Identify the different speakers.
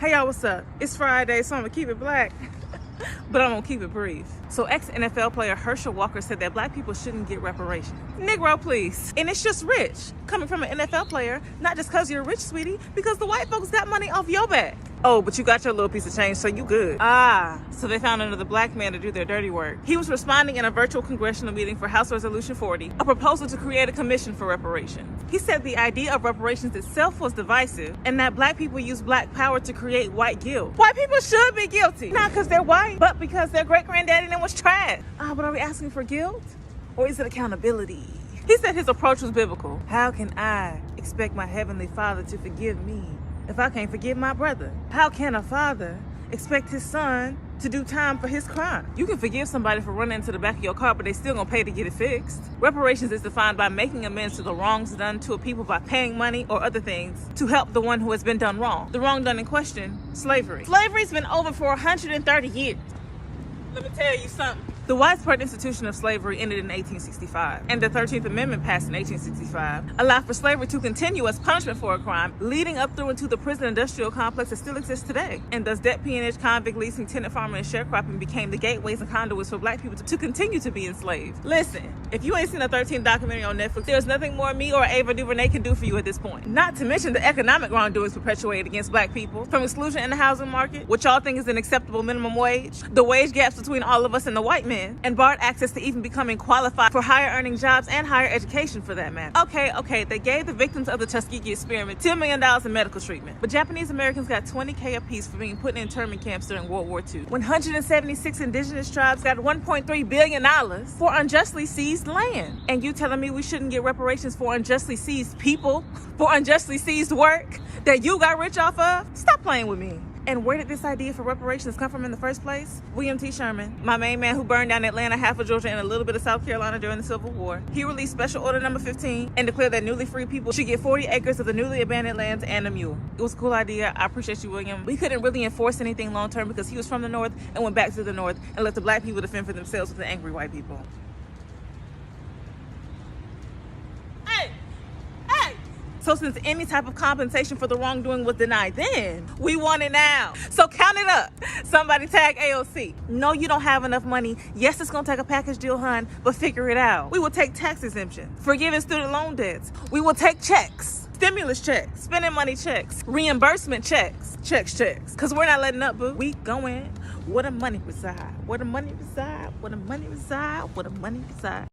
Speaker 1: Hey y'all, what's up? It's Friday, so I'm gonna keep it black, but I'm gonna keep it brief. So ex-NFL player Herschel Walker said that black people shouldn't get reparations. Negro, please. And it's just rich, coming from an NFL player, not just cause you're rich, sweetie, because the white folks got money off your back. Oh, but you got your little piece of change, so you good. So they found another black man to do their dirty work. He was responding in a virtual congressional meeting for House Resolution 40, a proposal to create a commission for reparations. He said the idea of reparations itself was divisive, and that black people use black power to create white guilt. White people should be guilty, not because they're white, but because their great-granddaddy then was trash. But are we asking for guilt, or is it accountability? He said his approach was biblical. How can I expect my heavenly Father to forgive me if I can't forgive my brother? How can a father expect his son to do time for his crime? You can forgive somebody for running into the back of your car, but they still gonna pay to get it fixed. Reparations is defined by making amends to the wrongs done to a people by paying money or other things to help the one who has been done wrong. The wrong done in question, slavery. Slavery's been over for 130 years. Let me tell you something. The widespread institution of slavery ended in 1865, and the 13th Amendment passed in 1865 allowed for slavery to continue as punishment for a crime, leading up through into the prison industrial complex that still exists today. And thus debt peonage, convict leasing, tenant farming, and sharecropping became the gateways and conduits for black people to continue to be enslaved. Listen, if you ain't seen the 13th documentary on Netflix, there's nothing more me or Ava DuVernay can do for you at this point. Not to mention the economic wrongdoings perpetuated against black people, from exclusion in the housing market, which y'all think is an acceptable minimum wage, the wage gaps between all of us and the white men, and barred access to even becoming qualified for higher earning jobs and higher education for that matter. Okay, they gave the victims of the Tuskegee experiment $10 million in medical treatment, but Japanese Americans got $20K apiece for being put in internment camps during World War II. 176 indigenous tribes got $1.3 billion for unjustly seized land. And you telling me we shouldn't get reparations for unjustly seized people, for unjustly seized work that you got rich off of? Stop playing with me. And where did this idea for reparations come from in the first place? William T. Sherman, my main man who burned down Atlanta, half of Georgia, and a little bit of South Carolina during the Civil War. He released Special Order Number 15 and declared that newly freed people should get 40 acres of the newly abandoned lands and a mule. It was a cool idea. I appreciate you, William. We couldn't really enforce anything long term because he was from the North and went back to the North and let the black people defend for themselves with the angry white people. So since any type of compensation for the wrongdoing was denied then, we want it now. So count it up. Somebody tag AOC. No, you don't have enough money. Yes, it's gonna take a package deal, hun, but figure it out. We will take tax exemption, forgiving student loan debts. We will take checks, stimulus checks, spending money checks, reimbursement checks, checks. Cause we're not letting up, boo. We going where the money reside, where the money reside, where the money reside, where the money reside.